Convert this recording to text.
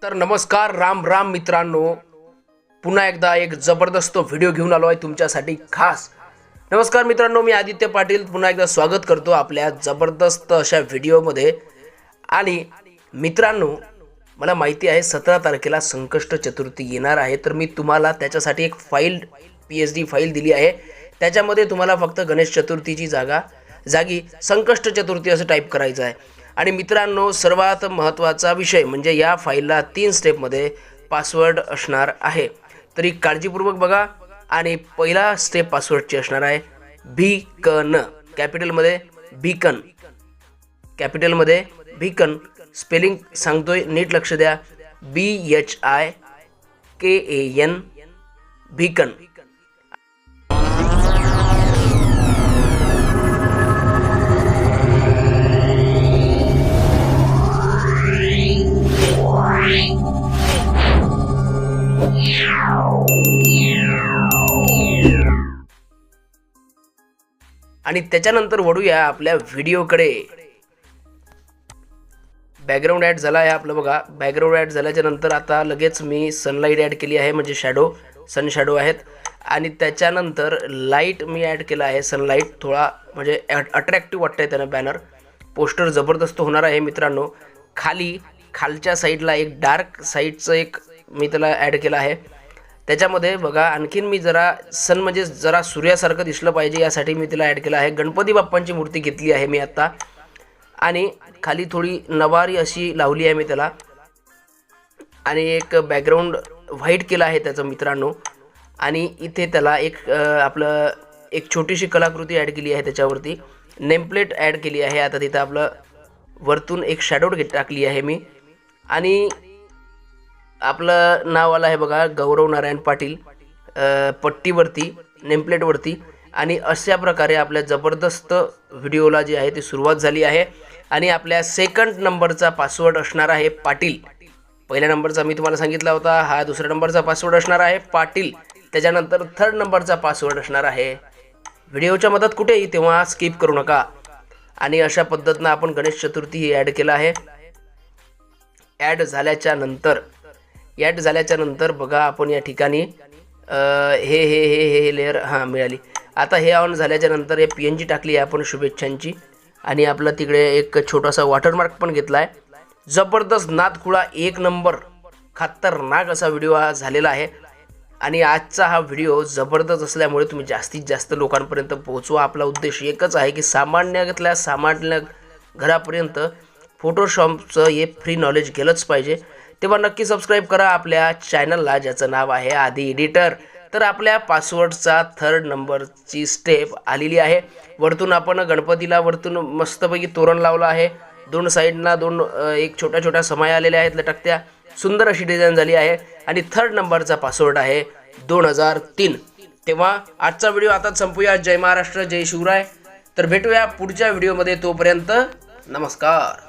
तर नमस्कार राम राम मित्रांनो, पुन्हा एकदा एक जबरदस्त व्हिडिओ घेऊन आलो आहे तुमच्यासाठी खास. नमस्कार मित्रांनो, मी आदित्य पाटील पुन्हा एकदा स्वागत करतो आपल्या जबरदस्त अशा व्हिडिओमध्ये. आणि मित्रांनो, मला माहिती आहे 17 तारखेला संकष्ट चतुर्थी येणार आहे, तर मी तुम्हाला त्याच्यासाठी एक फाईल PSD फाईल दिली आहे. त्याच्यामध्ये तुम्हाला फक्त गणेश चतुर्थीची जागी संकष्ट चतुर्थी असं टाईप करायचं आहे. आणि मित्रांनो, सर्वात महत्त्वाचा विषय म्हणजे या फाईलला 3 स्टेपमध्ये पासवर्ड असणार आहे. तरी काळजीपूर्वक बघा. आणि पहिला स्टेप पासवर्डची असणार आहे बीकन, कॅपिटलमध्ये बीकन, कॅपिटलमध्ये बीकन. स्पेलिंग सांगतोय, नीट लक्ष द्या. BHIKAN, beacon. आणि त्याच्यानंतर वळूया आपल्या व्हिडिओकडे. बॅकग्राऊंड ॲड झाला आहे आपलं बघा. बॅकग्राऊंड ॲड झाल्याच्या नंतर आता लगेच मी सनलाईट ॲड केली आहे, म्हणजे सन शॅडो आहेत. आणि त्याच्यानंतर लाईट मी ॲड केला आहे, सनलाईट. थोडा म्हणजे अट्रॅक्टिव्ह वाटतं आहे त्यानं. बॅनर पोस्टर जबरदस्त होणार आहे मित्रांनो. खालच्या साईडला एक डार्क साईडचं एक मी त्याला ॲड केलं आहे. त्याच्यामध्ये बघा आणखीन मी जरा सन म्हणजे जरा सूर्यासारखं दिसलं पाहिजे यासाठी मी तिला ॲड केलं आहे. गणपती बाप्पांची मूर्ती घेतली आहे मी आत्ता. आणि खाली थोडी नवारी अशी लावली आहे मी त्याला. आणि एक बॅकग्राऊंड व्हाईट केलं आहे त्याचं मित्रांनो. आणि इथे त्याला एक छोटीशी कलाकृती ॲड केली आहे. त्याच्यावरती नेमप्लेट ॲड केली आहे. आता तिथं आपलं वरतून एक शॅडो टाकली आहे मी. आणि आपलं नाव आलं आहे बघा, गौरव नारायण पाटील, पट्टीवरती, नेमप्लेटवरती. आणि अशा प्रकारे आपल्या जबरदस्त व्हिडिओला जी आहे ती सुरुवात झाली आहे. आणि आपल्या सेकंड नंबरचा पासवर्ड असणार आहे पाटील. पहिल्या नंबरचा मी तुम्हाला सांगितला होता, हा दुसऱ्या नंबरचा पासवर्ड असणार आहे पाटील. त्याच्यानंतर थर्ड नंबरचा पासवर्ड असणार आहे. व्हिडिओच्या मदत कुठेही तेव्हा स्किप करू नका. आणि अशा पद्धतीनं आपण गणेश चतुर्थी ही ॲड केला आहे. ॲड झाल्याच्या नंतर बघा आपण या ठिकाणी हे लेअर मिळाली. आता हे ऑन झाल्याच्या नंतर हे PNG टाकली आहे आपण शुभेच्छांची. आणि आपला तिकडे एक छोटासा वॉटरमार्क पण घेतला आहे. जबरदस्त नादखुळा एक नंबर खतरनाक असा व्हिडिओ हा झालेला आहे. आणि आजचा हा व्हिडिओ जबरदस्त असल्यामुळे तुम्ही जास्तीत जास्त लोकांपर्यंत पोहोचवा. आपला उद्देश एकच आहे की सामान्य घरापर्यंत फोटोशॉपचं हे फ्री नॉलेज गेलंच पाहिजे. तेव्हा नक्की सबस्क्राईब करा आपल्या चॅनलला, ज्याचं नाव आहे आदी एडिटर. तर आपल्या पासवर्डचा थर्ड नंबरची स्टेप आलेली आहे. वरतून आपण गणपतीला वरतून मस्तपैकी तोरण लावलं आहे. 2 साईडना एक छोट्या समाया आलेल्या आहेत लटकत्या. सुंदर अशी डिझाईन झाली आहे. आणि थर्ड नंबरचा पासवर्ड आहे 2003. तेव्हा आजचा व्हिडिओ आताच संपूया. जय महाराष्ट्र, जय शिवराय. तर भेटूया पुढच्या व्हिडिओमध्ये. तोपर्यंत नमस्कार.